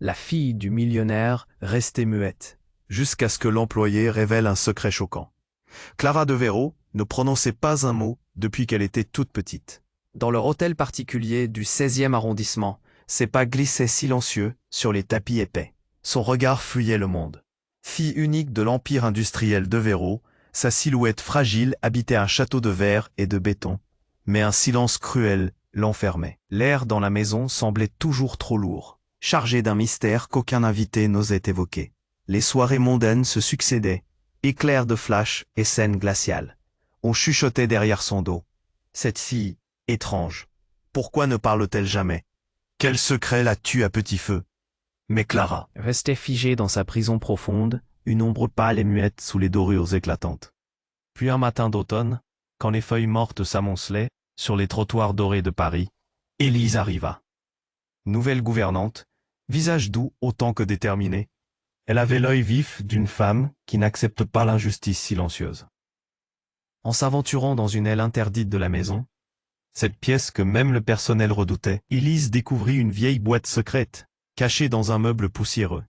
La fille du millionnaire restait muette, jusqu'à ce que l'employé révèle un secret choquant. Clara Deveraux ne prononçait pas un mot depuis qu'elle était toute petite. Dans leur hôtel particulier du 16e arrondissement, ses pas glissaient silencieux sur les tapis épais. Son regard fuyait le monde. Fille unique de l'empire industriel Deveraux, sa silhouette fragile habitait un château de verre et de béton, mais un silence cruel l'enfermait. L'air dans la maison semblait toujours trop lourd, chargé d'un mystère qu'aucun invité n'osait évoquer. Les soirées mondaines se succédaient, éclairs de flash et scènes glaciales. On chuchotait derrière son dos. Cette fille, étrange. Pourquoi ne parle-t-elle jamais? Quel secret la tue à petit feu? Mais Clara restait figée dans sa prison profonde, une ombre pâle et muette sous les dorures éclatantes. Puis un matin d'automne, quand les feuilles mortes s'amoncelaient sur les trottoirs dorés de Paris, Élise arriva. Nouvelle gouvernante, visage doux autant que déterminé, elle avait l'œil vif d'une femme qui n'accepte pas l'injustice silencieuse. En s'aventurant dans une aile interdite de la maison, cette pièce que même le personnel redoutait, Élise découvrit une vieille boîte secrète, cachée dans un meuble poussiéreux.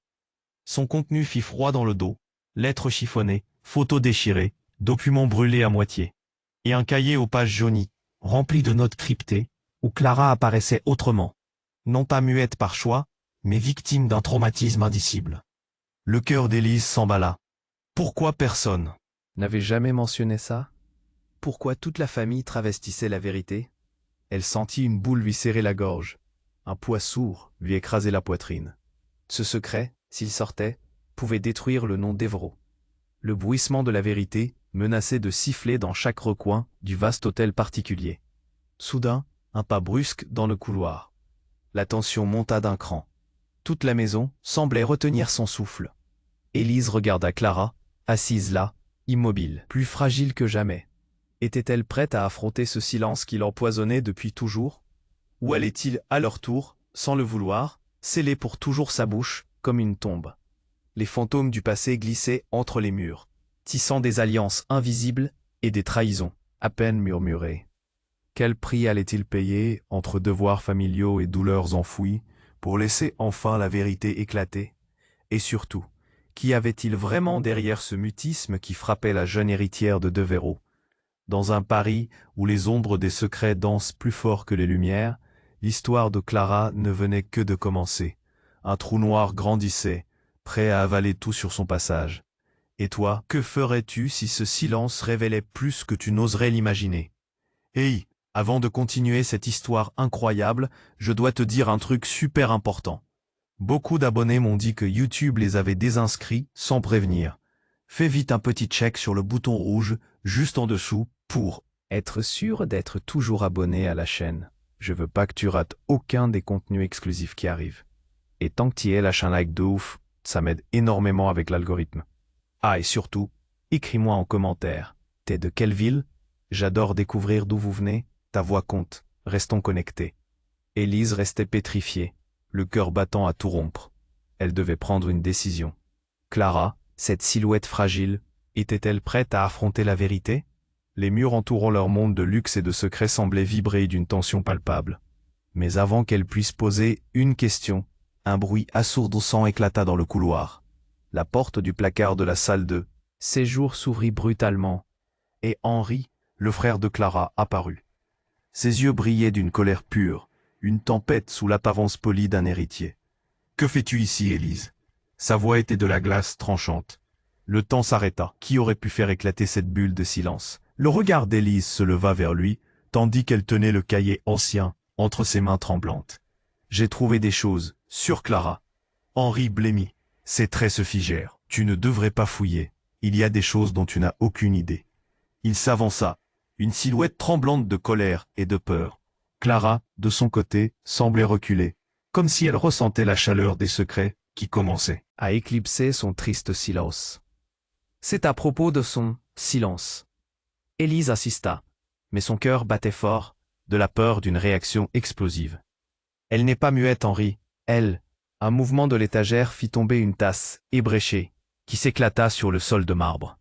Son contenu fit froid dans le dos, lettres chiffonnées, photos déchirées, documents brûlés à moitié, et un cahier aux pages jaunies, rempli de notes cryptées, où Clara apparaissait autrement, non pas muette par choix, mais victime d'un traumatisme indicible. Le cœur d'Élise s'emballa. Pourquoi personne n'avait jamais mentionné ça? Pourquoi toute la famille travestissait la vérité? Elle sentit une boule lui serrer la gorge. Un poids sourd lui écrasait la poitrine. Ce secret, s'il sortait, pouvait détruire le nom d'Évrault. Le bruissement de la vérité menaçait de siffler dans chaque recoin du vaste hôtel particulier. Soudain, un pas brusque dans le couloir. La tension monta d'un cran. Toute la maison semblait retenir son souffle. Élise regarda Clara, assise là, immobile, plus fragile que jamais. Était-elle prête à affronter ce silence qui l'empoisonnait depuis toujours? Ou allait-il, à leur tour, sans le vouloir, sceller pour toujours sa bouche, comme une tombe? Les fantômes du passé glissaient entre les murs, tissant des alliances invisibles et des trahisons, à peine murmurées. Quel prix allait-il payer, entre devoirs familiaux et douleurs enfouies, pour laisser enfin la vérité éclater? Et surtout, qui avait-il vraiment derrière ce mutisme qui frappait la jeune héritière de Deveraux? Dans un Paris où les ombres des secrets dansent plus fort que les lumières, l'histoire de Clara ne venait que de commencer. Un trou noir grandissait, prêt à avaler tout sur son passage. Et toi, que ferais-tu si ce silence révélait plus que tu n'oserais l'imaginer? Hey, avant de continuer cette histoire incroyable, je dois te dire un truc super important. Beaucoup d'abonnés m'ont dit que YouTube les avait désinscrits sans prévenir. Fais vite un petit check sur le bouton rouge, juste en dessous, pour être sûr d'être toujours abonné à la chaîne. Je veux pas que tu rates aucun des contenus exclusifs qui arrivent. Et tant que t'y es, lâche un like de ouf, ça m'aide énormément avec l'algorithme. Ah, et surtout, écris-moi en commentaire. T'es de quelle ville? J'adore découvrir d'où vous venez, ta voix compte, restons connectés. Élise restait pétrifiée, le cœur battant à tout rompre. Elle devait prendre une décision. Clara, cette silhouette fragile, était-elle prête à affronter la vérité? Les murs entourant leur monde de luxe et de secrets semblaient vibrer d'une tension palpable. Mais avant qu'elle puisse poser une question, un bruit assourdissant éclata dans le couloir. La porte du placard de la salle de séjour s'ouvrit brutalement, et Henri, le frère de Clara, apparut. Ses yeux brillaient d'une colère pure, une tempête sous l'apparence polie d'un héritier. « Que fais-tu ici, Élise ?» Sa voix était de la glace tranchante. Le temps s'arrêta. Qui aurait pu faire éclater cette bulle de silence? Le regard d'Élise se leva vers lui, tandis qu'elle tenait le cahier ancien entre ses mains tremblantes. « J'ai trouvé des choses, sur Clara. » Henri blêmit. Ses traits se figèrent. « Tu ne devrais pas fouiller. Il y a des choses dont tu n'as aucune idée. » Il s'avança, une silhouette tremblante de colère et de peur. Clara, de son côté, semblait reculer, comme si elle ressentait la chaleur des secrets qui commençaient à éclipser son triste silence. C'est à propos de son silence. Élise insista, mais son cœur battait fort, de la peur d'une réaction explosive. Elle n'est pas muette, Henri, elle. Un mouvement de l'étagère fit tomber une tasse, ébréchée, qui s'éclata sur le sol de marbre.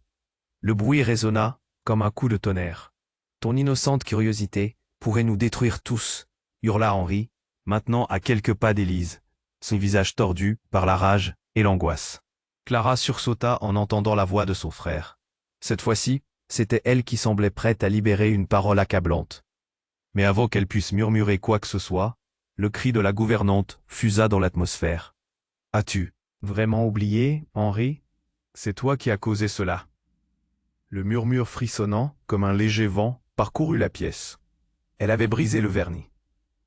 Le bruit résonna, comme un coup de tonnerre. Ton innocente curiosité pourrait nous détruire tous, hurla Henri, maintenant à quelques pas d'Élise. son visage tordu par la rage et l'angoisse. Clara sursauta en entendant la voix de son frère. Cette fois-ci, c'était elle qui semblait prête à libérer une parole accablante. Mais avant qu'elle puisse murmurer quoi que ce soit, le cri de la gouvernante fusa dans l'atmosphère. « As-tu vraiment oublié, Henri? C'est toi qui as causé cela. » Le murmure frissonnant, comme un léger vent, parcourut la pièce. Elle avait brisé le vernis.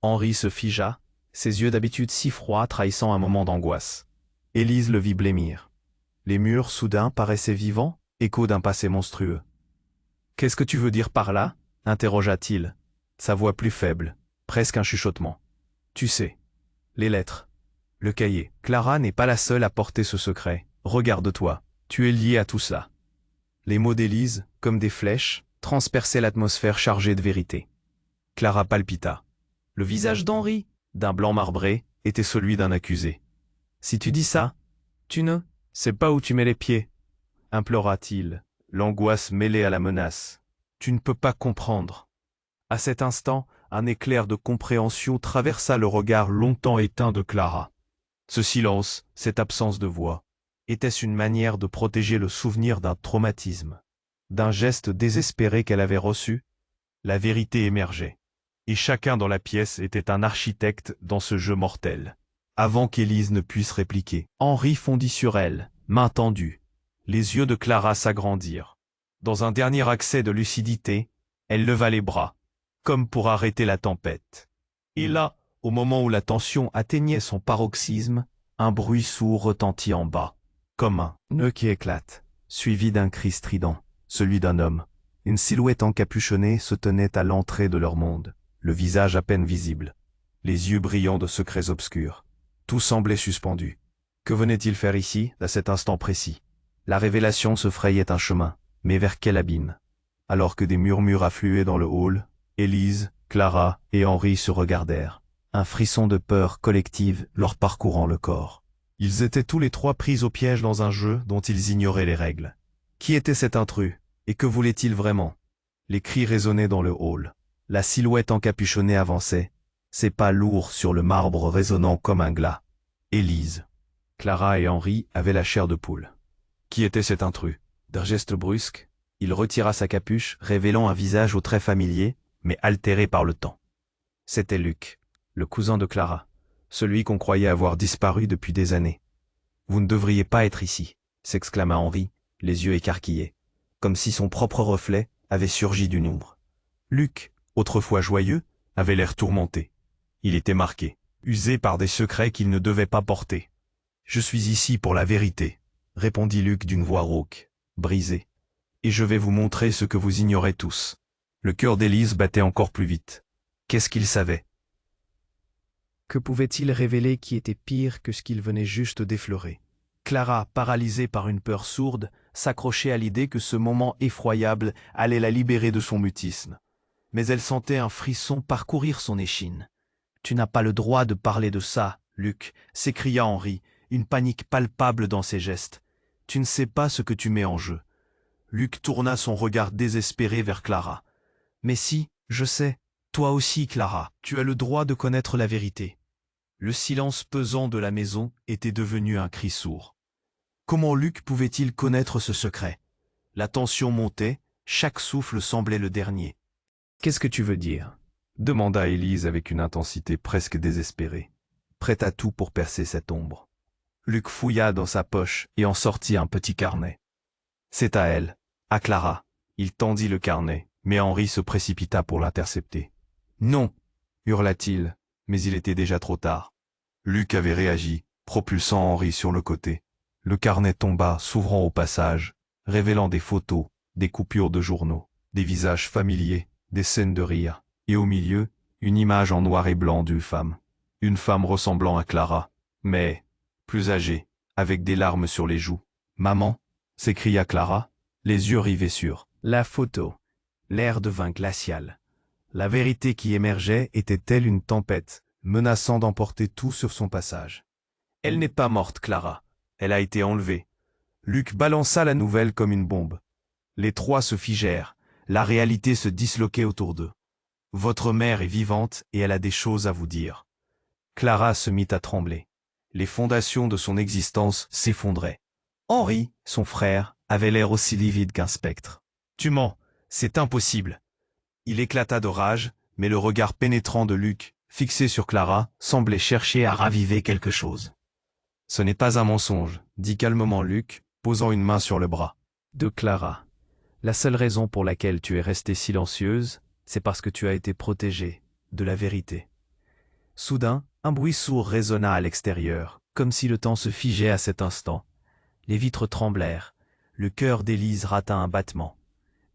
Henri se figea, ses yeux d'habitude si froids trahissant un moment d'angoisse. Élise le vit blêmir. Les murs soudain paraissaient vivants, écho d'un passé monstrueux. « Qu'est-ce que tu veux dire par là ?» interrogea-t-il, sa voix plus faible, presque un chuchotement. « Tu sais, les lettres, le cahier. Clara n'est pas la seule à porter ce secret. Regarde-toi, tu es lié à tout cela. » Les mots d'Élise, comme des flèches, transperçaient l'atmosphère chargée de vérité. Clara palpita. Le visage d'Henri, d'un blanc marbré, était celui d'un accusé. « Si tu dis ça, tu ne sais pas où tu mets les pieds, » implora-t-il, l'angoisse mêlée à la menace. « Tu ne peux pas comprendre. » À cet instant, un éclair de compréhension traversa le regard longtemps éteint de Clara. Ce silence, cette absence de voix, était-ce une manière de protéger le souvenir d'un traumatisme, d'un geste désespéré qu'elle avait reçu? La vérité émergeait, et chacun dans la pièce était un architecte dans ce jeu mortel. Avant qu'Élise ne puisse répliquer, Henri fondit sur elle, main tendue. Les yeux de Clara s'agrandirent. Dans un dernier accès de lucidité, elle leva les bras, comme pour arrêter la tempête. Et là, au moment où la tension atteignait son paroxysme, un bruit sourd retentit en bas, comme un nœud qui éclate, suivi d'un cri strident, celui d'un homme. Une silhouette encapuchonnée se tenait à l'entrée de leur monde, le visage à peine visible, les yeux brillants de secrets obscurs. Tout semblait suspendu. Que venait-il faire ici, à cet instant précis? La révélation se frayait un chemin, mais vers quel abîme? Alors que des murmures affluaient dans le hall, Élise, Clara et Henri se regardèrent, un frisson de peur collective leur parcourant le corps. Ils étaient tous les trois pris au piège dans un jeu dont ils ignoraient les règles. Qui était cet intrus, et que voulait-il vraiment? Les cris résonnaient dans le hall. La silhouette encapuchonnée avançait, ses pas lourds sur le marbre résonnant comme un glas. Élise, Clara et Henri avaient la chair de poule. Qui était cet intrus? D'un geste brusque, il retira sa capuche, révélant un visage aux traits familiers, mais altéré par le temps. C'était Luc, le cousin de Clara, celui qu'on croyait avoir disparu depuis des années. « Vous ne devriez pas être ici », s'exclama Henri, les yeux écarquillés, comme si son propre reflet avait surgi d'une ombre. Luc, autrefois joyeux, avait l'air tourmenté. Il était marqué, usé par des secrets qu'il ne devait pas porter. « Je suis ici pour la vérité », répondit Luc d'une voix rauque, brisée. « Et je vais vous montrer ce que vous ignorez tous. » Le cœur d'Élise battait encore plus vite. Qu'est-ce qu'il savait? Que pouvait-il révéler qui était pire que ce qu'il venait juste d'effleurer? Clara, paralysée par une peur sourde, s'accrochait à l'idée que ce moment effroyable allait la libérer de son mutisme. Mais elle sentait un frisson parcourir son échine. « Tu n'as pas le droit de parler de ça, Luc », s'écria Henri, une panique palpable dans ses gestes. « Tu ne sais pas ce que tu mets en jeu. » Luc tourna son regard désespéré vers Clara. « Mais si, je sais. Toi aussi, Clara, tu as le droit de connaître la vérité. » Le silence pesant de la maison était devenu un cri sourd. Comment Luc pouvait-il connaître ce secret? La tension montait, chaque souffle semblait le dernier. « Qu'est-ce que tu veux dire ?» demanda Élise avec une intensité presque désespérée, prête à tout pour percer cette ombre. Luc fouilla dans sa poche et en sortit un petit carnet. « C'est à elle, à Clara. » Il tendit le carnet, mais Henri se précipita pour l'intercepter. « Non !» hurla-t-il, mais il était déjà trop tard. Luc avait réagi, propulsant Henri sur le côté. Le carnet tomba, s'ouvrant au passage, révélant des photos, des coupures de journaux, des visages familiers, des scènes de rire, et au milieu, une image en noir et blanc d'une femme. Une femme ressemblant à Clara, mais plus âgée, avec des larmes sur les joues. « Maman !» s'écria Clara, les yeux rivés sur la photo. L'air devint glacial. La vérité qui émergeait était telle une tempête, menaçant d'emporter tout sur son passage. « Elle n'est pas morte, Clara. Elle a été enlevée. » Luc balança la nouvelle comme une bombe. Les trois se figèrent, la réalité se disloquait autour d'eux. « Votre mère est vivante et elle a des choses à vous dire. » Clara se mit à trembler. Les fondations de son existence s'effondraient. Henri, son frère, avait l'air aussi livide qu'un spectre. « Tu mens, c'est impossible !» Il éclata de rage, mais le regard pénétrant de Luc, fixé sur Clara, semblait chercher à raviver quelque chose. « Ce n'est pas un mensonge, » dit calmement Luc, posant une main sur le bras de Clara. « La seule raison pour laquelle tu es restée silencieuse, c'est parce que tu as été protégée de la vérité. » Soudain, un bruit sourd résonna à l'extérieur, comme si le temps se figeait à cet instant. Les vitres tremblèrent. Le cœur d'Élise rata un battement.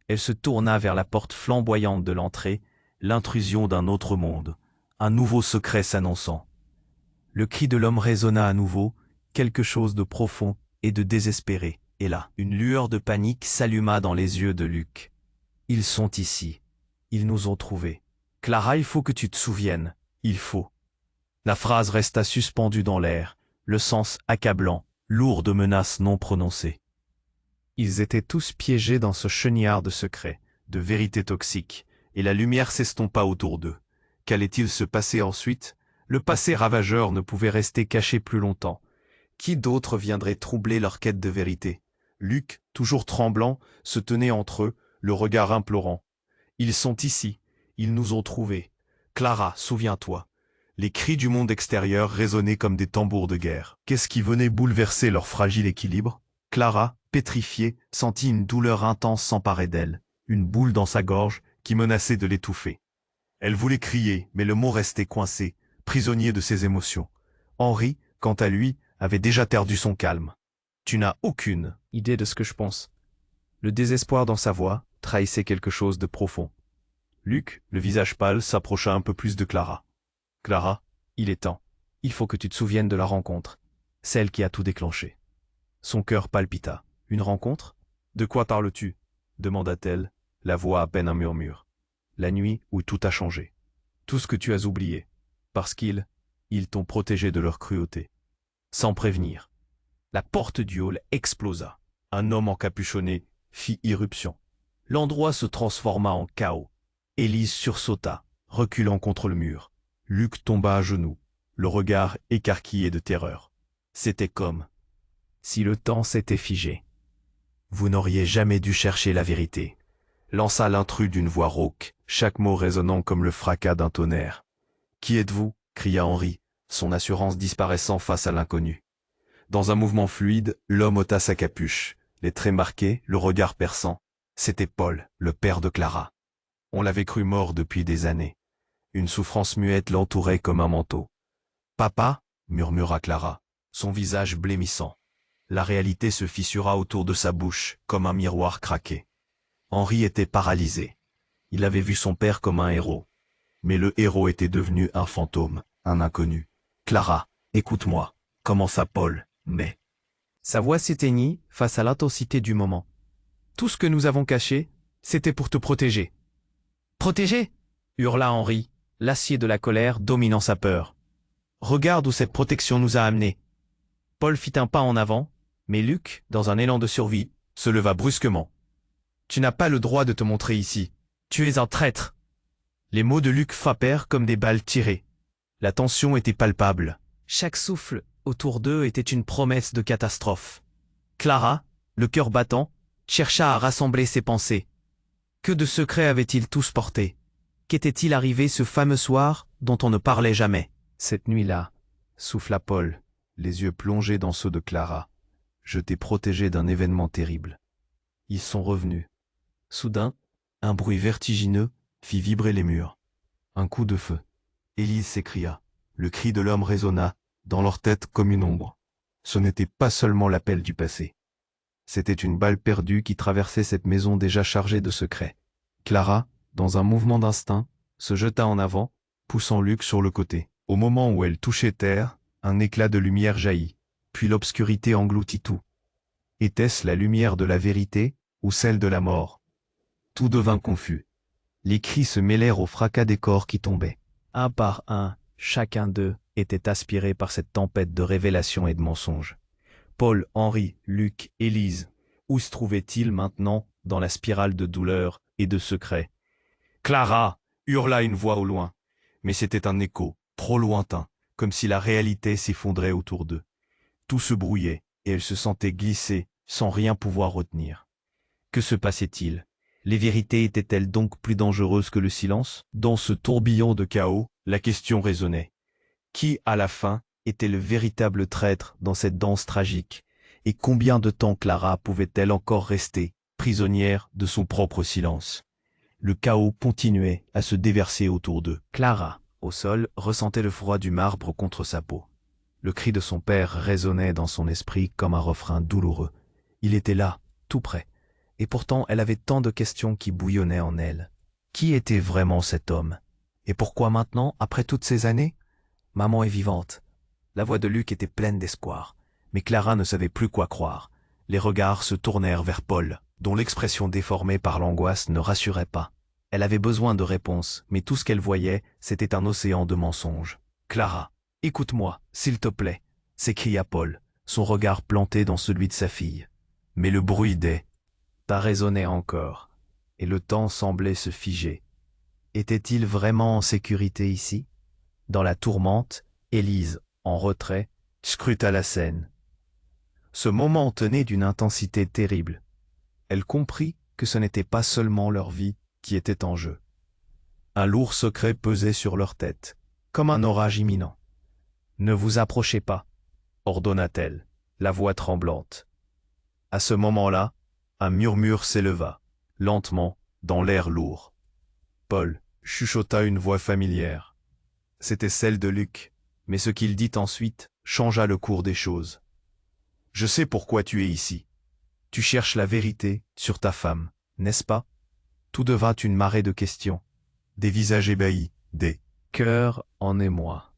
Elle se tourna vers la porte flamboyante de l'entrée, l'intrusion d'un autre monde, un nouveau secret s'annonçant. Le cri de l'homme résonna à nouveau, quelque chose de profond et de désespéré. Et là, une lueur de panique s'alluma dans les yeux de Luc. « Ils sont ici. Ils nous ont trouvés. Clara, il faut que tu te souviennes. Il faut. » La phrase resta suspendue dans l'air, le sens accablant, lourd de menaces non prononcées. Ils étaient tous piégés dans ce chenillard de secrets, de vérités toxiques, et la lumière s'estompa autour d'eux. Qu'allait-il se passer ensuite? Le passé ravageur ne pouvait rester caché plus longtemps. Qui d'autre viendrait troubler leur quête de vérité? Luc, toujours tremblant, se tenait entre eux, le regard implorant. « Ils sont ici, ils nous ont trouvés. Clara, souviens-toi. » Les cris du monde extérieur résonnaient comme des tambours de guerre. Qu'est-ce qui venait bouleverser leur fragile équilibre? Clara, pétrifiée, sentit une douleur intense s'emparer d'elle, une boule dans sa gorge qui menaçait de l'étouffer. Elle voulait crier, mais le mot restait coincé, prisonnier de ses émotions. Henri, quant à lui, avait déjà perdu son calme. « Tu n'as aucune idée de ce que je pense. » Le désespoir dans sa voix trahissait quelque chose de profond. Luc, le visage pâle, s'approcha un peu plus de Clara. « Clara, il est temps. Il faut que tu te souviennes de la rencontre, celle qui a tout déclenché. » Son cœur palpita. « Une rencontre? De quoi parles-tu » demanda-t-elle, la voix à peine un murmure. « La nuit où tout a changé. Tout ce que tu as oublié. Parce qu'ils t'ont protégé de leur cruauté. Sans prévenir. » La porte du hall explosa. Un homme encapuchonné fit irruption. L'endroit se transforma en chaos. Élise sursauta, reculant contre le mur. Luc tomba à genoux, le regard écarquillé de terreur. C'était comme si le temps s'était figé. « Vous n'auriez jamais dû chercher la vérité », lança l'intrus d'une voix rauque, chaque mot résonnant comme le fracas d'un tonnerre. « Qui êtes-vous » cria Henri, son assurance disparaissant face à l'inconnu. Dans un mouvement fluide, l'homme ôta sa capuche, les traits marqués, le regard perçant. C'était Paul, le père de Clara. On l'avait cru mort depuis des années. Une souffrance muette l'entourait comme un manteau. « Papa » murmura Clara, son visage blêmissant. La réalité se fissura autour de sa bouche, comme un miroir craqué. Henri était paralysé. Il avait vu son père comme un héros. Mais le héros était devenu un fantôme, un inconnu. « Clara, écoute-moi » commença Paul, mais... Sa voix s'éteignit face à l'intensité du moment. « Tout ce que nous avons caché, c'était pour te protéger. »« Protéger » hurla Henri, l'acier de la colère dominant sa peur. « Regarde où cette protection nous a amenés. » Paul fit un pas en avant, mais Luc, dans un élan de survie, se leva brusquement. « Tu n'as pas le droit de te montrer ici. Tu es un traître. » Les mots de Luc frappèrent comme des balles tirées. La tension était palpable. Chaque souffle autour d'eux était une promesse de catastrophe. Clara, le cœur battant, chercha à rassembler ses pensées. Que de secrets avait-il tous portés? Qu'était-il arrivé ce fameux soir dont on ne parlait jamais? Cette nuit-là, souffla Paul, les yeux plongés dans ceux de Clara. Je t'ai protégé d'un événement terrible. Ils sont revenus. Soudain, un bruit vertigineux fit vibrer les murs. Un coup de feu. Élise s'écria. Le cri de l'homme résonna dans leur tête comme une ombre. Ce n'était pas seulement l'appel du passé. C'était une balle perdue qui traversait cette maison déjà chargée de secrets. Clara, dans un mouvement d'instinct, se jeta en avant, poussant Luc sur le côté. Au moment où elle touchait terre, un éclat de lumière jaillit, puis l'obscurité engloutit tout. Était-ce la lumière de la vérité ou celle de la mort? Tout devint confus. Les cris se mêlèrent au fracas des corps qui tombaient. Un par un, chacun d'eux était aspiré par cette tempête de révélations et de mensonges. Paul, Henri, Luc, Élise, où se trouvaient-ils maintenant dans la spirale de douleur et de secrets? « Clara » hurla une voix au loin, mais c'était un écho, trop lointain, comme si la réalité s'effondrait autour d'eux. Tout se brouillait, et elle se sentait glisser, sans rien pouvoir retenir. Que se passait-il? Les vérités étaient-elles donc plus dangereuses que le silence? Dans ce tourbillon de chaos, la question résonnait. Qui, à la fin, était le véritable traître dans cette danse tragique? Et combien de temps Clara pouvait-elle encore rester prisonnière de son propre silence? Le chaos continuait à se déverser autour d'eux. Clara, au sol, ressentait le froid du marbre contre sa peau. Le cri de son père résonnait dans son esprit comme un refrain douloureux. Il était là, tout près. Et pourtant, elle avait tant de questions qui bouillonnaient en elle. Qui était vraiment cet homme? Et pourquoi maintenant, après toutes ces années? Maman est vivante. La voix de Luc était pleine d'espoir. Mais Clara ne savait plus quoi croire. Les regards se tournèrent vers Paul, dont l'expression déformée par l'angoisse ne rassurait pas. Elle avait besoin de réponses, mais tout ce qu'elle voyait, c'était un océan de mensonges. « Clara, écoute-moi, s'il te plaît » s'écria Paul, son regard planté dans celui de sa fille. Mais le bruit des « ta » résonnait encore, et le temps semblait se figer. Était-il vraiment en sécurité ici? Dans la tourmente, Élise, en retrait, scruta la scène. Ce moment tenait d'une intensité terrible. Elle comprit que ce n'était pas seulement leur vie qui était en jeu. Un lourd secret pesait sur leur tête, comme un orage imminent. « Ne vous approchez pas » ordonna-t-elle, la voix tremblante. À ce moment-là, un murmure s'éleva, lentement, dans l'air lourd. Paul chuchota une voix familière. C'était celle de Luc, mais ce qu'il dit ensuite changea le cours des choses. « Je sais pourquoi tu es ici. Tu cherches la vérité sur ta femme, n'est-ce pas ?» Tout devint une marée de questions, des visages ébahis, des cœurs en émoi.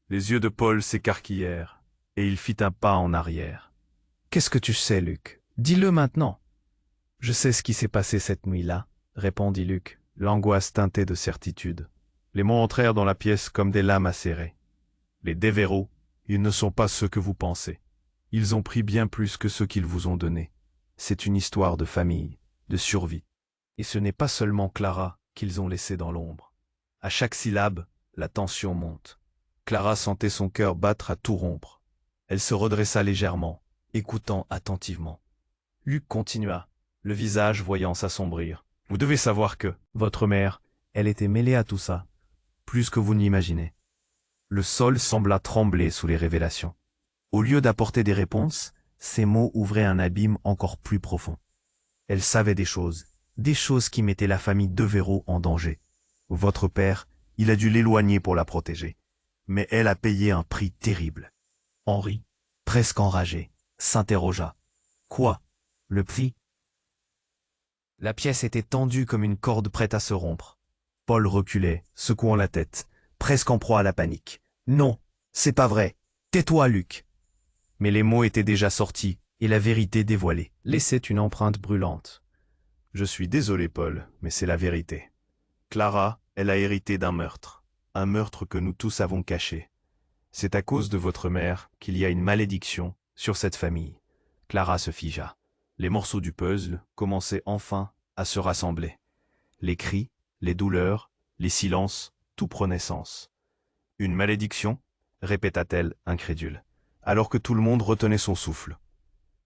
Les yeux de Paul s'écarquillèrent, et il fit un pas en arrière. « Qu'est-ce que tu sais, Luc? Dis-le maintenant. »« Je sais ce qui s'est passé cette nuit-là, » répondit Luc, l'angoisse teintée de certitude. Les mots entrèrent dans la pièce comme des lames acérées. « Les Deveraux, ils ne sont pas ceux que vous pensez. Ils ont pris bien plus que ceux qu'ils vous ont donnés. C'est une histoire de famille, de survie. Et ce n'est pas seulement Clara qu'ils ont laissée dans l'ombre. À chaque syllabe, la tension monte. Clara sentait son cœur battre à tout rompre. Elle se redressa légèrement, écoutant attentivement. Luc continua, le visage voyant s'assombrir. « Vous devez savoir que votre mère, elle était mêlée à tout ça, plus que vous n'imaginez. » Le sol sembla trembler sous les révélations. Au lieu d'apporter des réponses, ces mots ouvraient un abîme encore plus profond. Elle savait des choses qui mettaient la famille Deveraux en danger. Votre père, il a dû l'éloigner pour la protéger. Mais elle a payé un prix terrible. Henri, presque enragé, s'interrogea. Quoi? Le prix? La pièce était tendue comme une corde prête à se rompre. Paul reculait, secouant la tête, presque en proie à la panique. Non, c'est pas vrai. Tais-toi, Luc. Mais les mots étaient déjà sortis, et la vérité dévoilée laissait une empreinte brûlante. Je suis désolé, Paul, mais c'est la vérité. Clara, elle a hérité d'un meurtre que nous tous avons caché. C'est à cause de votre mère qu'il y a une malédiction sur cette famille. Clara se figea. Les morceaux du puzzle commençaient enfin à se rassembler. Les cris, les douleurs, les silences, tout prenait sens. Une malédiction? Répéta-t-elle, incrédule, alors que tout le monde retenait son souffle.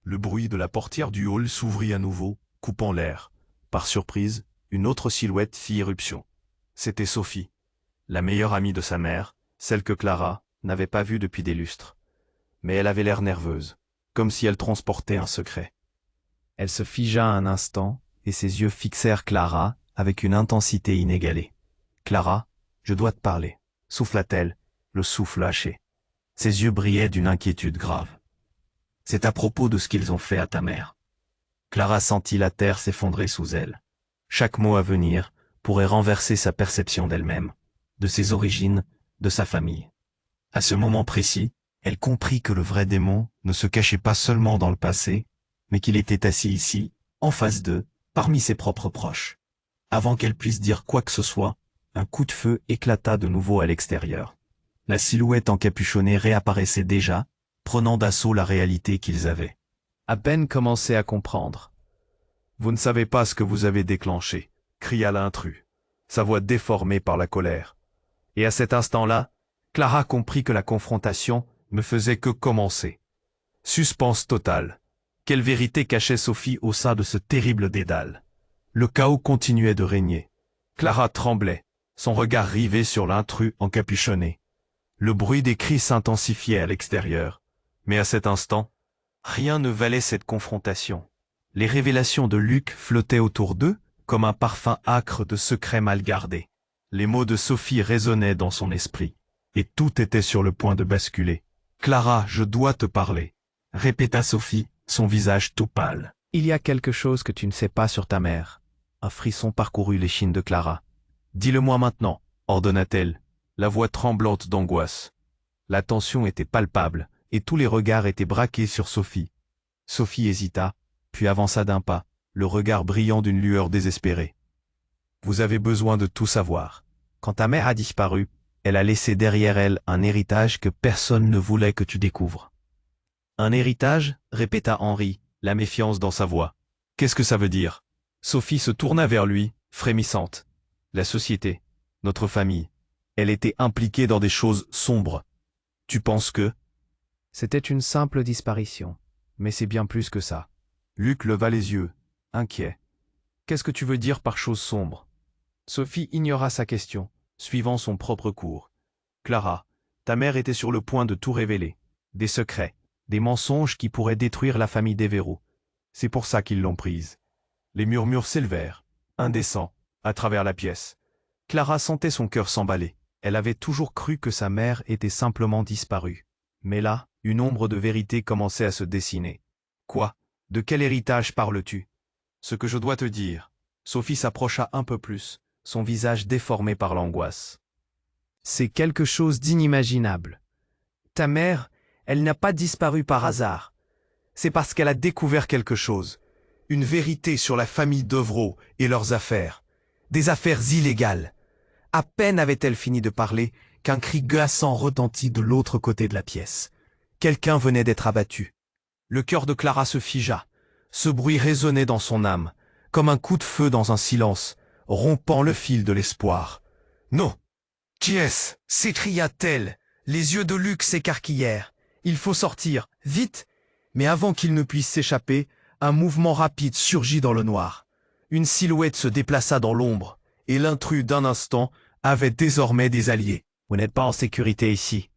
Le bruit de la portière du hall s'ouvrit à nouveau, coupant l'air. Par surprise, une autre silhouette fit irruption. C'était Sophie, la meilleure amie de sa mère, celle que Clara n'avait pas vue depuis des lustres. Mais elle avait l'air nerveuse, comme si elle transportait un secret. Elle se figea un instant, et ses yeux fixèrent Clara avec une intensité inégalée. « Clara, je dois te parler » souffla-t-elle, le souffle haché. Ses yeux brillaient d'une inquiétude grave. « C'est à propos de ce qu'ils ont fait à ta mère. » Clara sentit la terre s'effondrer sous elle. Chaque mot à venir pourrait renverser sa perception d'elle-même, de ses origines, de sa famille. À ce moment précis, elle comprit que le vrai démon ne se cachait pas seulement dans le passé, mais qu'il était assis ici, en face d'eux, parmi ses propres proches. Avant qu'elle puisse dire quoi que ce soit, un coup de feu éclata de nouveau à l'extérieur. La silhouette encapuchonnée réapparaissait déjà, prenant d'assaut la réalité qu'ils avaient. À peine commencé à comprendre. « Vous ne savez pas ce que vous avez déclenché » cria l'intrus, sa voix déformée par la colère. Et à cet instant-là, Clara comprit que la confrontation ne faisait que commencer. Suspense total. Quelle vérité cachait Sophie au sein de ce terrible dédale? Le chaos continuait de régner. Clara tremblait, son regard rivé sur l'intrus encapuchonné. Le bruit des cris s'intensifiait à l'extérieur. Mais à cet instant, rien ne valait cette confrontation. Les révélations de Luc flottaient autour d'eux, comme un parfum âcre de secrets mal gardés. Les mots de Sophie résonnaient dans son esprit. Et tout était sur le point de basculer. « Clara, je dois te parler », répéta Sophie, son visage tout pâle. « Il y a quelque chose que tu ne sais pas sur ta mère. » Un frisson parcourut l'échine de Clara. « Dis-le-moi maintenant, » ordonna-t-elle, la voix tremblante d'angoisse. La tension était palpable, et tous les regards étaient braqués sur Sophie. Sophie hésita, puis avança d'un pas, le regard brillant d'une lueur désespérée. « Vous avez besoin de tout savoir. Quand ta mère a disparu, elle a laissé derrière elle un héritage que personne ne voulait que tu découvres. »« Un héritage » répéta Henri, la méfiance dans sa voix. « Qu'est-ce que ça veut dire ?» Sophie se tourna vers lui, frémissante. La société, notre famille, elle était impliquée dans des choses sombres. Tu penses que... C'était une simple disparition, mais c'est bien plus que ça. Luc leva les yeux, inquiet. Qu'est-ce que tu veux dire par chose sombre? Sophie ignora sa question, suivant son propre cours. Clara, ta mère était sur le point de tout révéler. Des secrets, des mensonges qui pourraient détruire la famille Devereux. C'est pour ça qu'ils l'ont prise. Les murmures s'élevèrent, indécents, à travers la pièce. Clara sentait son cœur s'emballer. Elle avait toujours cru que sa mère était simplement disparue. Mais là, une ombre de vérité commençait à se dessiner. Quoi? De quel héritage parles-tu? Ce que je dois te dire. Sophie s'approcha un peu plus, son visage déformé par l'angoisse. C'est quelque chose d'inimaginable. Ta mère, elle n'a pas disparu par hasard. C'est parce qu'elle a découvert quelque chose. Une vérité sur la famille Devereux et leurs affaires. Des affaires illégales. À peine avait-elle fini de parler qu'un cri glaçant retentit de l'autre côté de la pièce. Quelqu'un venait d'être abattu. Le cœur de Clara se figea. Ce bruit résonnait dans son âme, comme un coup de feu dans un silence, rompant le fil de l'espoir. « Non !»« Qui est-ce » s'écria-t-elle. Les yeux de Luc s'écarquillèrent. « Il faut sortir, vite !» Mais avant qu'il ne puisse s'échapper, un mouvement rapide surgit dans le noir. Une silhouette se déplaça dans l'ombre, et l'intrus d'un instant avait désormais des alliés. « Vous n'êtes pas en sécurité ici !»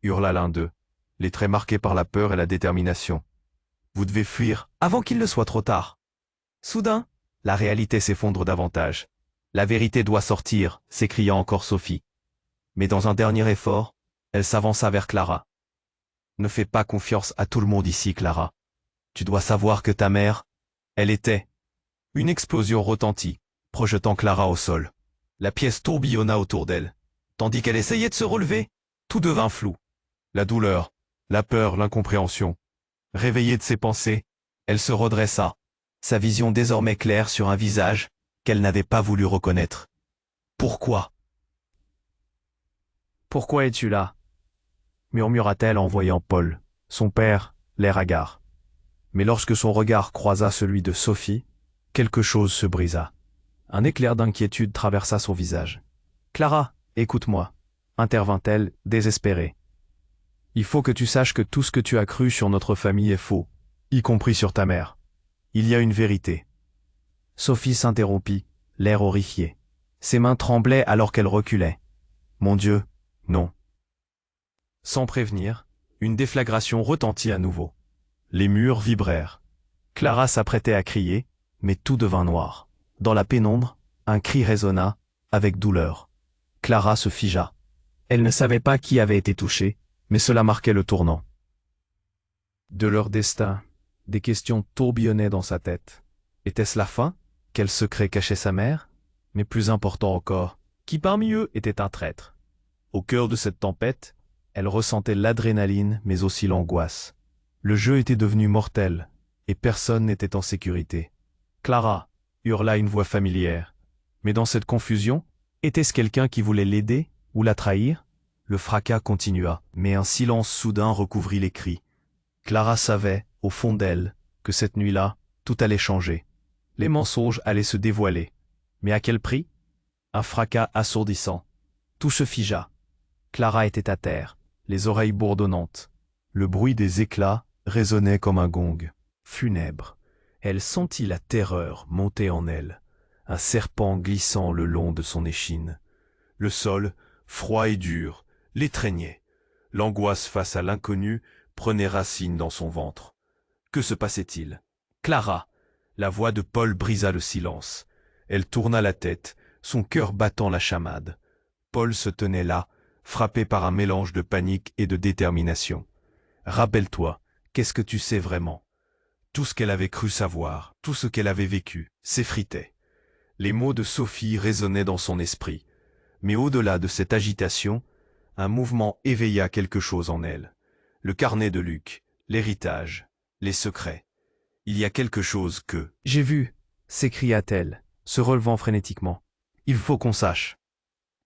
hurla l'un d'eux, les traits marqués par la peur et la détermination. « Vous devez fuir avant qu'il ne soit trop tard. » Soudain, la réalité s'effondre davantage. « La vérité doit sortir !» s'écria encore Sophie. Mais dans un dernier effort, elle s'avança vers Clara. « Ne fais pas confiance à tout le monde ici, Clara. Tu dois savoir que ta mère, elle était... » Une explosion retentit, projetant Clara au sol. La pièce tourbillonna autour d'elle. Tandis qu'elle essayait de se relever, tout devint flou. La douleur, la peur, l'incompréhension. Réveillée de ses pensées, elle se redressa, sa vision désormais claire sur un visage qu'elle n'avait pas voulu reconnaître. « Pourquoi ? Pourquoi es-tu là ?» murmura-t-elle en voyant Paul, son père, l'air hagard. Mais lorsque son regard croisa celui de Sophie, quelque chose se brisa. Un éclair d'inquiétude traversa son visage. « Clara, écoute-moi » intervint-elle, désespérée. « Il faut que tu saches que tout ce que tu as cru sur notre famille est faux, y compris sur ta mère. Il y a une vérité. » Sophie s'interrompit, l'air horrifié. Ses mains tremblaient alors qu'elle reculait. « Mon Dieu, non. » Sans prévenir, une déflagration retentit à nouveau. Les murs vibrèrent. Clara s'apprêtait à crier, mais tout devint noir. Dans la pénombre, un cri résonna, avec douleur. Clara se figea. Elle ne savait pas qui avait été touché, mais cela marquait le tournant. De leur destin, des questions tourbillonnaient dans sa tête. Était-ce la fin? Quel secret cachait sa mère? Mais plus important encore, qui parmi eux était un traître? Au cœur de cette tempête, elle ressentait l'adrénaline mais aussi l'angoisse. Le jeu était devenu mortel, et personne n'était en sécurité. « Clara !» hurla une voix familière. Mais dans cette confusion, était-ce quelqu'un qui voulait l'aider ou la trahir? Le fracas continua, mais un silence soudain recouvrit les cris. Clara savait, au fond d'elle, que cette nuit-là, tout allait changer. Les mensonges allaient se dévoiler. Mais à quel prix? Un fracas assourdissant. Tout se figea. Clara était à terre, les oreilles bourdonnantes. Le bruit des éclats résonnait comme un gong. Funèbre, elle sentit la terreur monter en elle, un serpent glissant le long de son échine. Le sol, froid et dur, l'étreignait. L'angoisse face à l'inconnu prenait racine dans son ventre. Que se passait-il? Clara! La voix de Paul brisa le silence. Elle tourna la tête, son cœur battant la chamade. Paul se tenait là, frappé par un mélange de panique et de détermination. Rappelle-toi, qu'est-ce que tu sais vraiment? Tout ce qu'elle avait cru savoir, tout ce qu'elle avait vécu, s'effritait. Les mots de Sophie résonnaient dans son esprit. Mais au-delà de cette agitation, un mouvement éveilla quelque chose en elle. Le carnet de Luc, l'héritage, les secrets. Il y a quelque chose que... J'ai vu, s'écria-t-elle, se relevant frénétiquement. Il faut qu'on sache.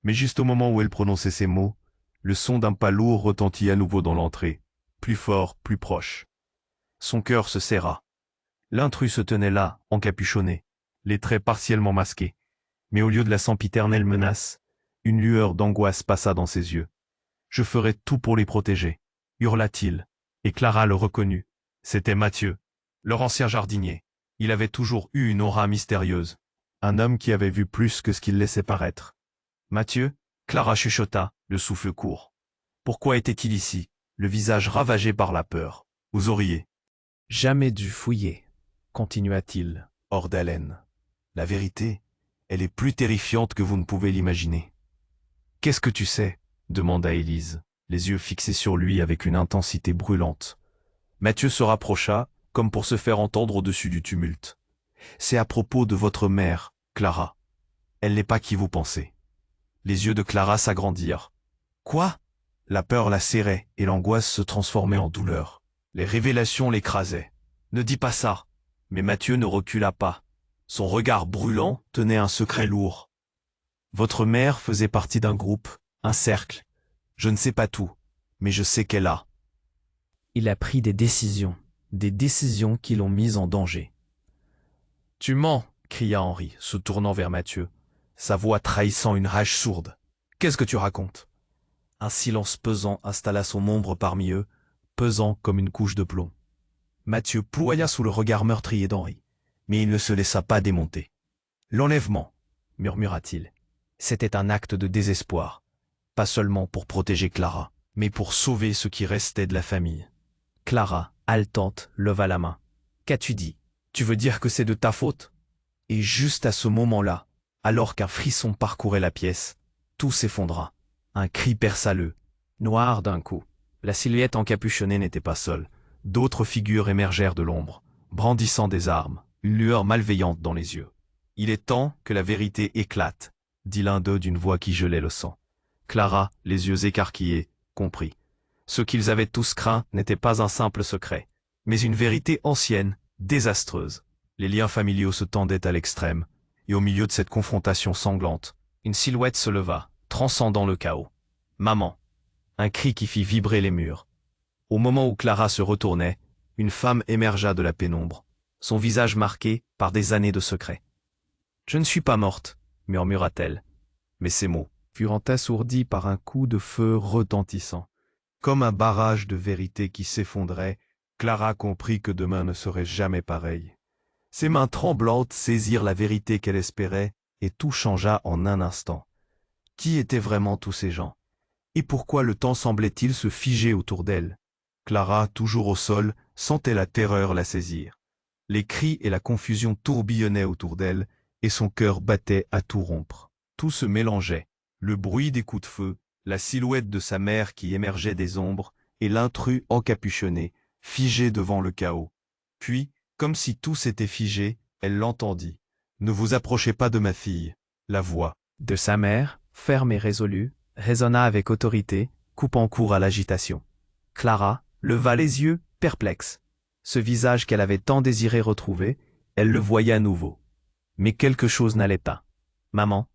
Mais juste au moment où elle prononçait ces mots, le son d'un pas lourd retentit à nouveau dans l'entrée, plus fort, plus proche. Son cœur se serra. L'intrus se tenait là, encapuchonné, les traits partiellement masqués. Mais au lieu de la sempiternelle menace, une lueur d'angoisse passa dans ses yeux. « Je ferai tout pour les protéger », hurla-t-il, et Clara le reconnut. C'était Mathieu, leur ancien jardinier. Il avait toujours eu une aura mystérieuse, un homme qui avait vu plus que ce qu'il laissait paraître. Mathieu, Clara chuchota, le souffle court. Pourquoi était-il ici, le visage ravagé par la peur? Vous auriez jamais dû fouiller, continua-t-il, hors d'haleine. La vérité, elle est plus terrifiante que vous ne pouvez l'imaginer. Qu'est-ce que tu sais? Demanda Élise, les yeux fixés sur lui avec une intensité brûlante. Mathieu se rapprocha, comme pour se faire entendre au-dessus du tumulte. C'est à propos de votre mère, Clara. Elle n'est pas qui vous pensez. Les yeux de Clara s'agrandirent. Quoi? La peur la serrait et l'angoisse se transformait en douleur. Les révélations l'écrasaient. Ne dis pas ça. Mais Mathieu ne recula pas. Son regard brûlant tenait un secret lourd. Votre mère faisait partie d'un groupe, un cercle. Je ne sais pas tout, mais je sais qu'elle a. Il a pris des décisions qui l'ont mise en danger. Tu mens, cria Henri, se tournant vers Mathieu, sa voix trahissant une rage sourde. Qu'est-ce que tu racontes? Un silence pesant installa son ombre parmi eux, pesant comme une couche de plomb. Mathieu ploya sous le regard meurtrier d'Henri, mais il ne se laissa pas démonter. L'enlèvement, murmura-t-il, c'était un acte de désespoir, pas seulement pour protéger Clara, mais pour sauver ce qui restait de la famille. Clara, haletante, leva la main. Qu'as-tu dit? Tu veux dire que c'est de ta faute? Et juste à ce moment-là, alors qu'un frisson parcourait la pièce, tout s'effondra. Un cri perça le noir d'un coup. La silhouette encapuchonnée n'était pas seule. D'autres figures émergèrent de l'ombre, brandissant des armes, une lueur malveillante dans les yeux. « Il est temps que la vérité éclate », dit l'un d'eux d'une voix qui gelait le sang. Clara, les yeux écarquillés, comprit. Ce qu'ils avaient tous craint n'était pas un simple secret, mais une vérité ancienne, désastreuse. Les liens familiaux se tendaient à l'extrême, et au milieu de cette confrontation sanglante, une silhouette se leva, transcendant le chaos. « Maman !» Un cri qui fit vibrer les murs. Au moment où Clara se retournait, une femme émergea de la pénombre, son visage marqué par des années de secrets. « Je ne suis pas morte », murmura-t-elle. Mais ces mots furent assourdis par un coup de feu retentissant. Comme un barrage de vérité qui s'effondrait, Clara comprit que demain ne serait jamais pareil. Ses mains tremblantes saisirent la vérité qu'elle espérait, et tout changea en un instant. Qui étaient vraiment tous ces gens? Et pourquoi le temps semblait-il se figer autour d'elle? Clara, toujours au sol, sentait la terreur la saisir. Les cris et la confusion tourbillonnaient autour d'elle, et son cœur battait à tout rompre. Tout se mélangeait. Le bruit des coups de feu, la silhouette de sa mère qui émergeait des ombres, et l'intrus encapuchonné, figé devant le chaos. Puis, comme si tout s'était figé, elle l'entendit. « Ne vous approchez pas de ma fille. » La voix de sa mère, ferme et résolue, résonna avec autorité, coupant court à l'agitation. Clara leva les yeux, perplexe. Ce visage qu'elle avait tant désiré retrouver, elle le voyait à nouveau. Mais quelque chose n'allait pas. « Maman »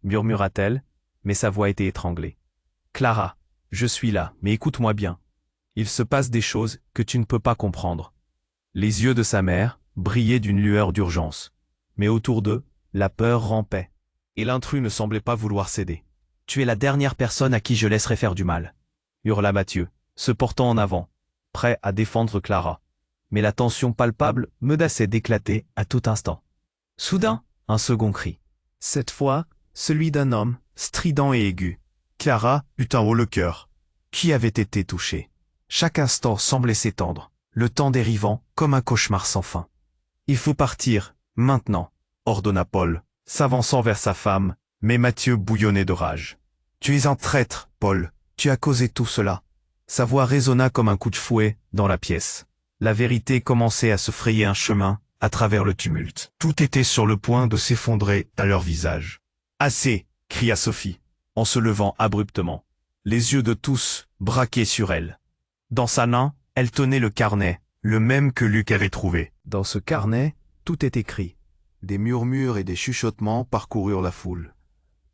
murmura-t-elle, mais sa voix était étranglée. « Clara, je suis là, mais écoute-moi bien. Il se passe des choses que tu ne peux pas comprendre. » Les yeux de sa mère brillaient d'une lueur d'urgence. Mais autour d'eux, la peur rampait. Et l'intrus ne semblait pas vouloir céder. Tu es la dernière personne à qui je laisserai faire du mal, hurla Mathieu, se portant en avant, prêt à défendre Clara. Mais la tension palpable menaçait d'éclater à tout instant. Soudain, un second cri. Cette fois, celui d'un homme, strident et aigu. Clara eut un haut le cœur. Qui avait été touché? Chaque instant semblait s'étendre, le temps dérivant comme un cauchemar sans fin. Il faut partir, maintenant, ordonna Paul, s'avançant vers sa femme, mais Mathieu bouillonnait de rage. Tu es un traître, Paul, tu as causé tout cela. Sa voix résonna comme un coup de fouet dans la pièce. La vérité commençait à se frayer un chemin à travers le tumulte. Tout était sur le point de s'effondrer à leur visage. « Assez !» cria Sophie, en se levant abruptement, les yeux de tous braqués sur elle. Dans sa main, elle tenait le carnet, le même que Luc avait trouvé. Dans ce carnet, tout est écrit. Des murmures et des chuchotements parcoururent la foule.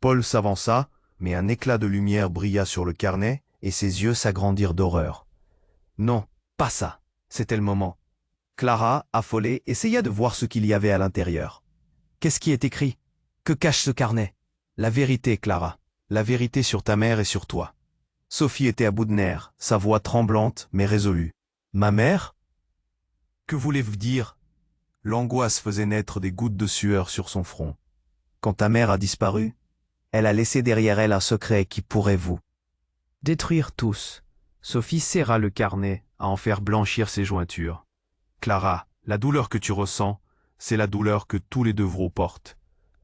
Paul s'avança, mais un éclat de lumière brilla sur le carnet et ses yeux s'agrandirent d'horreur. Non, pas ça. C'était le moment. Clara, affolée, essaya de voir ce qu'il y avait à l'intérieur. Qu'est-ce qui est écrit? Que cache ce carnet? La vérité, Clara. La vérité sur ta mère et sur toi. Sophie était à bout de nerfs, sa voix tremblante mais résolue. Ma mère? Que voulez-vous dire? L'angoisse faisait naître des gouttes de sueur sur son front. Quand ta mère a disparu, elle a laissé derrière elle un secret qui pourrait vous détruire tous. Sophie serra le carnet à en faire blanchir ses jointures. Clara, la douleur que tu ressens, c'est la douleur que tous les Devreaux portent.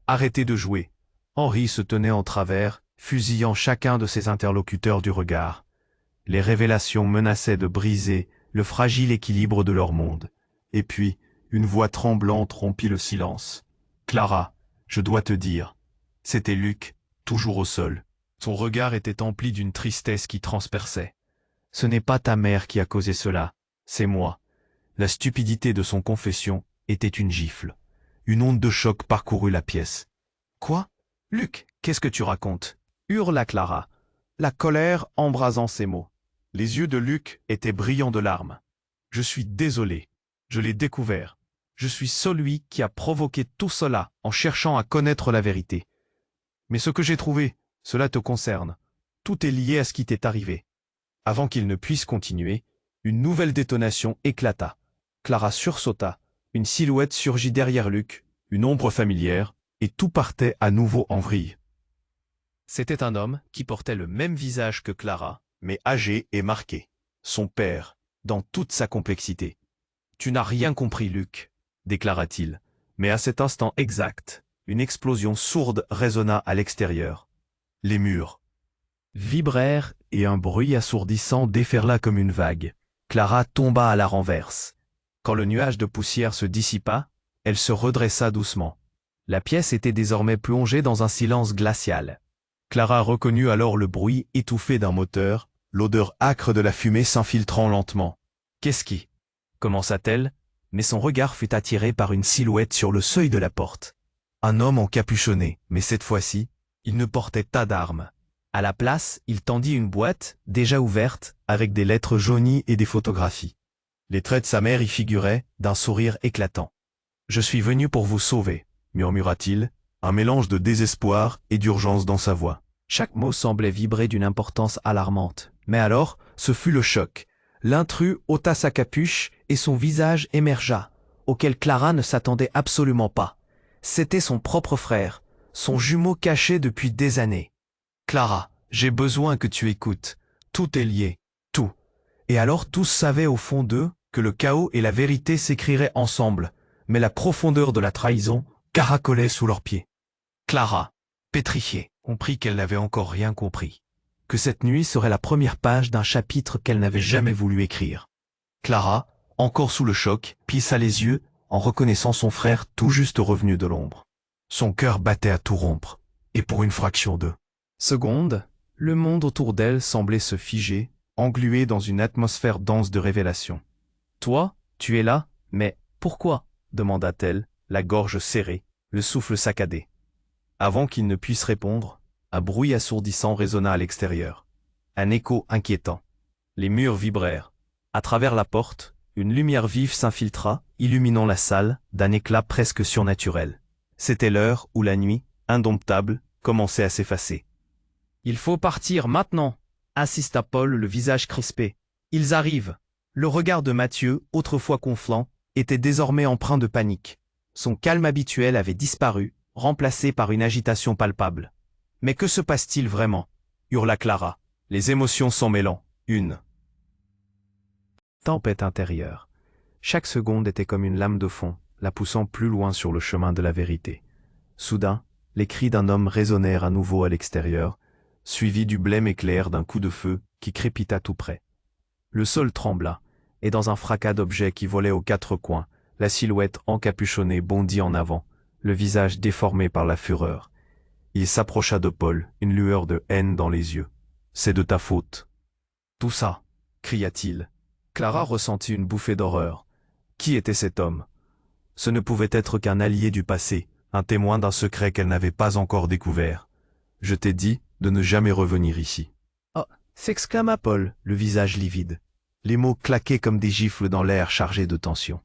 Arrêtez de jouer. Henri se tenait en travers, fusillant chacun de ses interlocuteurs du regard. Les révélations menaçaient de briser le fragile équilibre de leur monde. Et puis, une voix tremblante rompit le silence. « Clara, je dois te dire. » C'était Luc, toujours au sol. Son regard était empli d'une tristesse qui transperçait. « Ce n'est pas ta mère qui a causé cela, c'est moi. » La stupidité de son confession était une gifle. Une onde de choc parcourut la pièce. « Quoi? Luc, qu'est-ce que tu racontes ?» hurla Clara, la colère embrasant ses mots. Les yeux de Luc étaient brillants de larmes. « Je suis désolé. Je l'ai découvert. Je suis celui qui a provoqué tout cela en cherchant à connaître la vérité. Mais ce que j'ai trouvé, cela te concerne. Tout est lié à ce qui t'est arrivé. » Avant qu'il ne puisse continuer, une nouvelle détonation éclata. Clara sursauta, une silhouette surgit derrière Luc, une ombre familière, et tout partait à nouveau en vrille. C'était un homme qui portait le même visage que Clara, mais âgé et marqué. Son père, dans toute sa complexité. « Tu n'as rien compris, Luc, » déclara-t-il. Mais à cet instant exact, une explosion sourde résonna à l'extérieur. Les murs vibrèrent et un bruit assourdissant déferla comme une vague. Clara tomba à la renverse. Quand le nuage de poussière se dissipa, elle se redressa doucement. La pièce était désormais plongée dans un silence glacial. Clara reconnut alors le bruit étouffé d'un moteur, l'odeur âcre de la fumée s'infiltrant lentement. « Qu'est-ce qui » commença-t-elle, mais son regard fut attiré par une silhouette sur le seuil de la porte. Un homme encapuchonné, mais cette fois-ci, il ne portait pas d'armes. À la place, il tendit une boîte, déjà ouverte, avec des lettres jaunies et des photographies. Les traits de sa mère y figuraient, d'un sourire éclatant. « Je suis venu pour vous sauver », murmura-t-il, un mélange de désespoir et d'urgence dans sa voix. Chaque mot semblait vibrer d'une importance alarmante. Mais alors, ce fut le choc. L'intrus ôta sa capuche et son visage émergea, auquel Clara ne s'attendait absolument pas. C'était son propre frère, son jumeau caché depuis des années. « Clara, j'ai besoin que tu écoutes. Tout est lié, tout. » Et alors tous savaient au fond d'eux que le chaos et la vérité s'écriraient ensemble, mais la profondeur de la trahison caracolait sous leurs pieds. Clara, pétrifiée, comprit qu'elle n'avait encore rien compris, que cette nuit serait la première page d'un chapitre qu'elle n'avait jamais voulu écrire. Clara, encore sous le choc, plissa les yeux en reconnaissant son frère tout juste revenu de l'ombre. Son cœur battait à tout rompre, et pour une fraction de seconde, le monde autour d'elle semblait se figer, englué dans une atmosphère dense de révélation. « Toi, tu es là, mais pourquoi ?» demanda-t-elle, la gorge serrée, le souffle saccadé. Avant qu'il ne puisse répondre, un bruit assourdissant résonna à l'extérieur. Un écho inquiétant. Les murs vibrèrent. À travers la porte, une lumière vive s'infiltra, illuminant la salle d'un éclat presque surnaturel. C'était l'heure où la nuit, indomptable, commençait à s'effacer. Il faut partir maintenant, insista Paul, le visage crispé. Ils arrivent. Le regard de Mathieu, autrefois conflant, était désormais empreint de panique. Son calme habituel avait disparu, remplacé par une agitation palpable. Mais que se passe-t-il vraiment? Hurla Clara, les émotions s'en mêlant. Une tempête intérieure. Chaque seconde était comme une lame de fond, la poussant plus loin sur le chemin de la vérité. Soudain, les cris d'un homme résonnèrent à nouveau à l'extérieur, suivis du blême éclair d'un coup de feu qui crépita tout près. Le sol trembla, et dans un fracas d'objets qui volaient aux quatre coins, la silhouette encapuchonnée bondit en avant, le visage déformé par la fureur. Il s'approcha de Paul, une lueur de haine dans les yeux. « C'est de ta faute. »« Tout ça !» cria-t-il. Clara ressentit une bouffée d'horreur. Qui était cet homme? Ce ne pouvait être qu'un allié du passé, un témoin d'un secret qu'elle n'avait pas encore découvert. « Je t'ai dit de ne jamais revenir ici. »« Oh !» s'exclama Paul, le visage livide. Les mots claquaient comme des gifles dans l'air chargé de tension.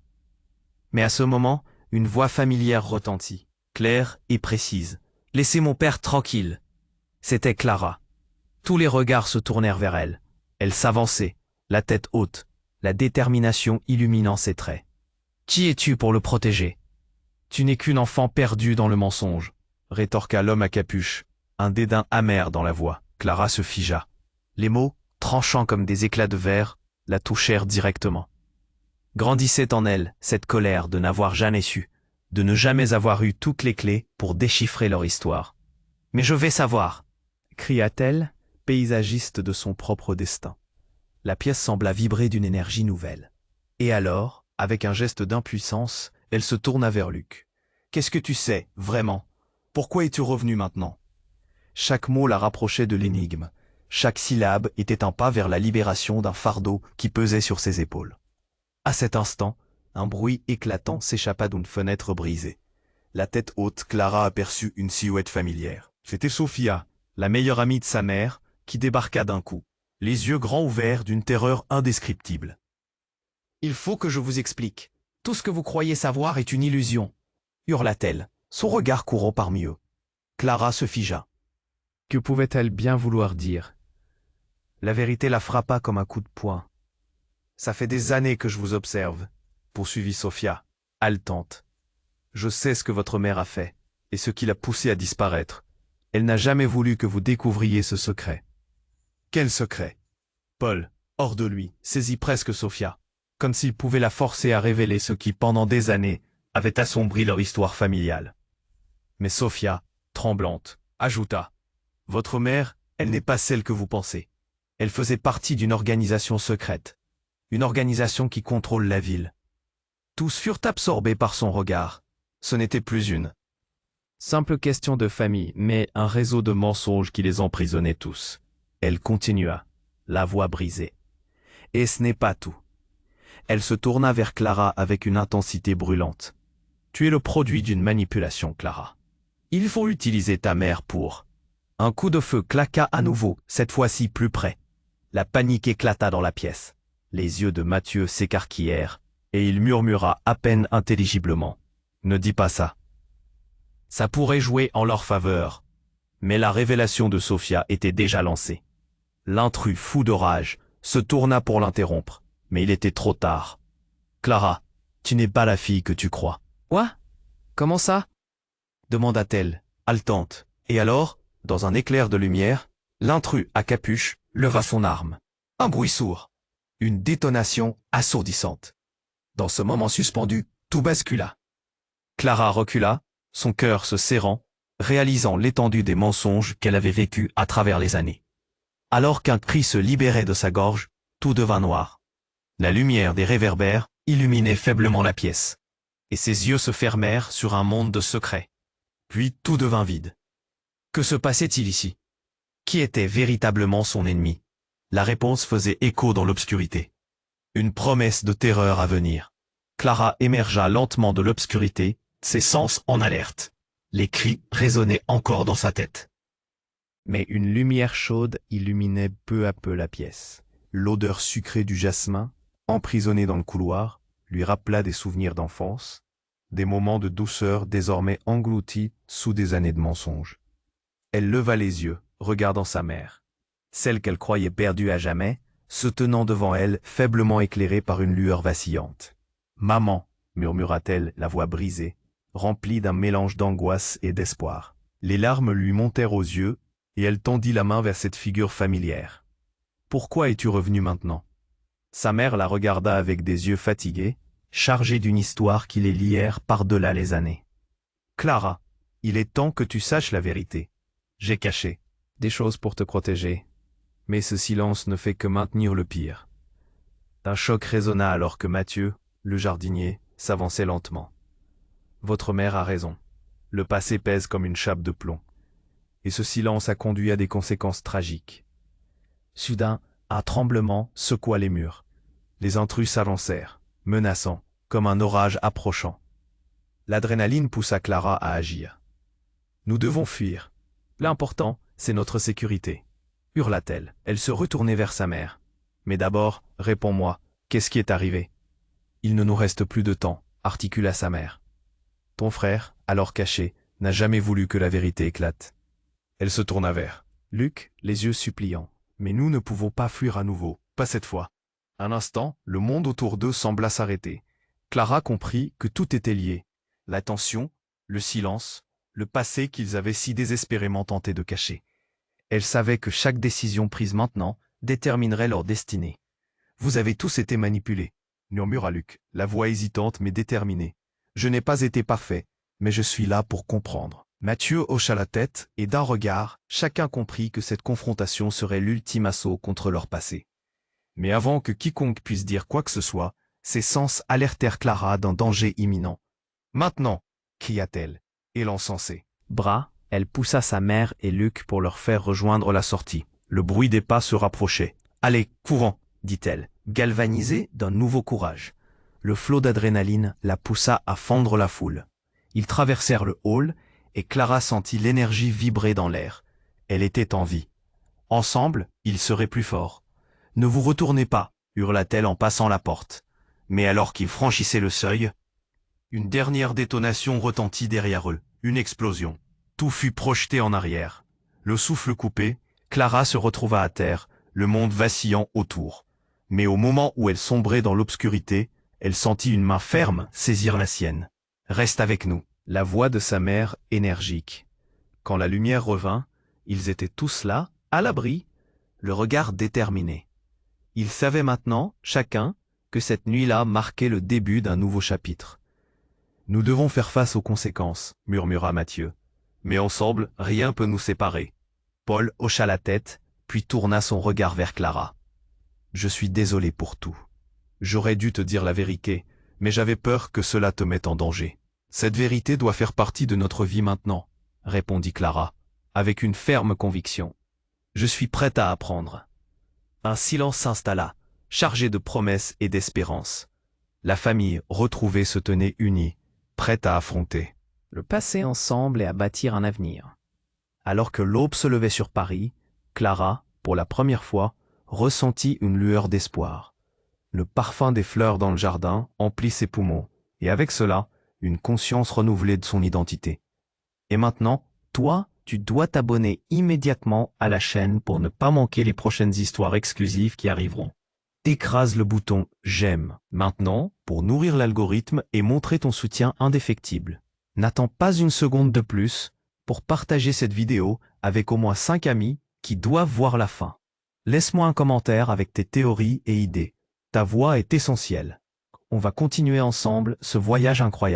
Mais à ce moment, une voix familière retentit, claire et précise. « Laissez mon père tranquille !» C'était Clara. Tous les regards se tournèrent vers elle. Elle s'avançait, la tête haute, la détermination illuminant ses traits. « Qui es-tu pour le protéger? Tu n'es qu'une enfant perdue dans le mensonge, » rétorqua l'homme à capuche, un dédain amer dans la voix. Clara se figea. Les mots, tranchants comme des éclats de verre, la touchèrent directement. Grandissait en elle cette colère de n'avoir jamais su, de ne jamais avoir eu toutes les clés pour déchiffrer leur histoire. « Mais je vais savoir !» cria-t-elle, paysagiste de son propre destin. La pièce sembla vibrer d'une énergie nouvelle. Et alors, avec un geste d'impuissance, elle se tourna vers Luc. « Qu'est-ce que tu sais, vraiment? Pourquoi es-tu revenu maintenant ?» Chaque mot la rapprochait de l'énigme. Chaque syllabe était un pas vers la libération d'un fardeau qui pesait sur ses épaules. À cet instant, un bruit éclatant s'échappa d'une fenêtre brisée. La tête haute, Clara aperçut une silhouette familière. C'était Sophia, la meilleure amie de sa mère, qui débarqua d'un coup, les yeux grands ouverts d'une terreur indescriptible. « Il faut que je vous explique. Tout ce que vous croyez savoir est une illusion, » hurla-t-elle, son regard courant parmi eux. Clara se figea. Que pouvait-elle bien vouloir dire? La vérité la frappa comme un coup de poing. « Ça fait des années que je vous observe, » poursuivit Sophia, haletante. « Je sais ce que votre mère a fait, et ce qui l'a poussée à disparaître. Elle n'a jamais voulu que vous découvriez ce secret. » Quel secret? Paul, hors de lui, saisit presque Sophia, comme s'il pouvait la forcer à révéler ce qui, pendant des années, avait assombri leur histoire familiale. Mais Sophia, tremblante, ajouta. « Votre mère, elle n'est pas celle que vous pensez. Elle faisait partie d'une organisation secrète. Une organisation qui contrôle la ville. » Tous furent absorbés par son regard. Ce n'était plus une simple question de famille, mais un réseau de mensonges qui les emprisonnait tous. Elle continua, la voix brisée. « Et ce n'est pas tout. » Elle se tourna vers Clara avec une intensité brûlante. « Tu es le produit d'une manipulation, Clara. Il faut utiliser ta mère pour... » Un coup de feu claqua à nouveau, cette fois-ci plus près. La panique éclata dans la pièce. Les yeux de Mathieu s'écarquillèrent, et il murmura à peine intelligiblement. « Ne dis pas ça. » Ça pourrait jouer en leur faveur. Mais la révélation de Sophia était déjà lancée. L'intrus, fou de rage, se tourna pour l'interrompre, mais il était trop tard. « Clara, tu n'es pas la fille que tu crois. »« Quoi? Comment ça ?» demanda-t-elle, haletante. Et alors, dans un éclair de lumière, l'intrus à capuche leva son arme. Un bruit sourd. Une détonation assourdissante. Dans ce moment suspendu, tout bascula. Clara recula, son cœur se serrant, réalisant l'étendue des mensonges qu'elle avait vécus à travers les années. Alors qu'un cri se libérait de sa gorge, tout devint noir. La lumière des réverbères illuminait faiblement la pièce, et ses yeux se fermèrent sur un monde de secrets. Puis tout devint vide. Que se passait-il ici? Qui était véritablement son ennemi? La réponse faisait écho dans l'obscurité. Une promesse de terreur à venir. Clara émergea lentement de l'obscurité, ses sens en alerte. Les cris résonnaient encore dans sa tête. Mais une lumière chaude illuminait peu à peu la pièce. L'odeur sucrée du jasmin, emprisonnée dans le couloir, lui rappela des souvenirs d'enfance, des moments de douceur désormais engloutis sous des années de mensonges. Elle leva les yeux, regardant sa mère. Celle qu'elle croyait perdue à jamais, se tenant devant elle, faiblement éclairée par une lueur vacillante. « Maman !» murmura-t-elle, la voix brisée, remplie d'un mélange d'angoisse et d'espoir. Les larmes lui montèrent aux yeux, et elle tendit la main vers cette figure familière. « Pourquoi es-tu revenue maintenant ?» Sa mère la regarda avec des yeux fatigués, chargés d'une histoire qui les lièrent par-delà les années. « Clara, il est temps que tu saches la vérité. J'ai caché des choses pour te protéger, mais ce silence ne fait que maintenir le pire. » Un choc résonna alors que Mathieu, le jardinier, s'avançait lentement. « Votre mère a raison. Le passé pèse comme une chape de plomb. Et ce silence a conduit à des conséquences tragiques. » Soudain, un tremblement secoua les murs. Les intrus s'avancèrent, menaçants, comme un orage approchant. L'adrénaline poussa Clara à agir. « Nous devons fuir. L'important, c'est notre sécurité. » hurla-t-elle. Elle se retournait vers sa mère. « Mais d'abord, réponds-moi, qu'est-ce qui est arrivé ?»« Il ne nous reste plus de temps, » articula sa mère. « Ton frère, alors caché, n'a jamais voulu que la vérité éclate. » Elle se tourna vers Luc, les yeux suppliants. « Mais nous ne pouvons pas fuir à nouveau, pas cette fois. » Un instant, le monde autour d'eux sembla s'arrêter. Clara comprit que tout était lié. La tension, le silence, le passé qu'ils avaient si désespérément tenté de cacher. Elle savait que chaque décision prise maintenant déterminerait leur destinée. « Vous avez tous été manipulés, » murmura Luc, la voix hésitante mais déterminée. « Je n'ai pas été parfait, mais je suis là pour comprendre. » Mathieu hocha la tête et d'un regard, chacun comprit que cette confrontation serait l'ultime assaut contre leur passé. Mais avant que quiconque puisse dire quoi que ce soit, ses sens alertèrent Clara d'un danger imminent. « Maintenant !» cria-t-elle, élançant ses bras. Elle poussa sa mère et Luc pour leur faire rejoindre la sortie. Le bruit des pas se rapprochait. « Allez, courons !» dit-elle, galvanisée d'un nouveau courage. Le flot d'adrénaline la poussa à fendre la foule. Ils traversèrent le hall et Clara sentit l'énergie vibrer dans l'air. Elle était en vie. Ensemble, ils seraient plus forts. « Ne vous retournez pas !» hurla-t-elle en passant la porte. Mais alors qu'ils franchissaient le seuil, une dernière détonation retentit derrière eux, une explosion. Tout fut projeté en arrière. Le souffle coupé, Clara se retrouva à terre, le monde vacillant autour. Mais au moment où elle sombrait dans l'obscurité, elle sentit une main ferme saisir la sienne. « Reste avec nous !» La voix de sa mère énergique. Quand la lumière revint, ils étaient tous là, à l'abri, le regard déterminé. Ils savaient maintenant, chacun, que cette nuit-là marquait le début d'un nouveau chapitre. « Nous devons faire face aux conséquences, » murmura Mathieu. « Mais ensemble, rien peut nous séparer. » Paul hocha la tête, puis tourna son regard vers Clara. « Je suis désolé pour tout. J'aurais dû te dire la vérité, mais j'avais peur que cela te mette en danger. Cette vérité doit faire partie de notre vie maintenant, » répondit Clara, avec une ferme conviction. « Je suis prête à apprendre. » Un silence s'installa, chargé de promesses et d'espérance. La famille retrouvée se tenait unie, prête à affronter le passé ensemble et à bâtir un avenir. Alors que l'aube se levait sur Paris, Clara, pour la première fois, ressentit une lueur d'espoir. Le parfum des fleurs dans le jardin emplit ses poumons, et avec cela, une conscience renouvelée de son identité. Et maintenant, toi, tu dois t'abonner immédiatement à la chaîne pour ne pas manquer les prochaines histoires exclusives qui arriveront. Écrase le bouton « J'aime » maintenant pour nourrir l'algorithme et montrer ton soutien indéfectible. N'attends pas une seconde de plus pour partager cette vidéo avec au moins 5 amis qui doivent voir la fin. Laisse-moi un commentaire avec tes théories et idées. Ta voix est essentielle. On va continuer ensemble ce voyage incroyable.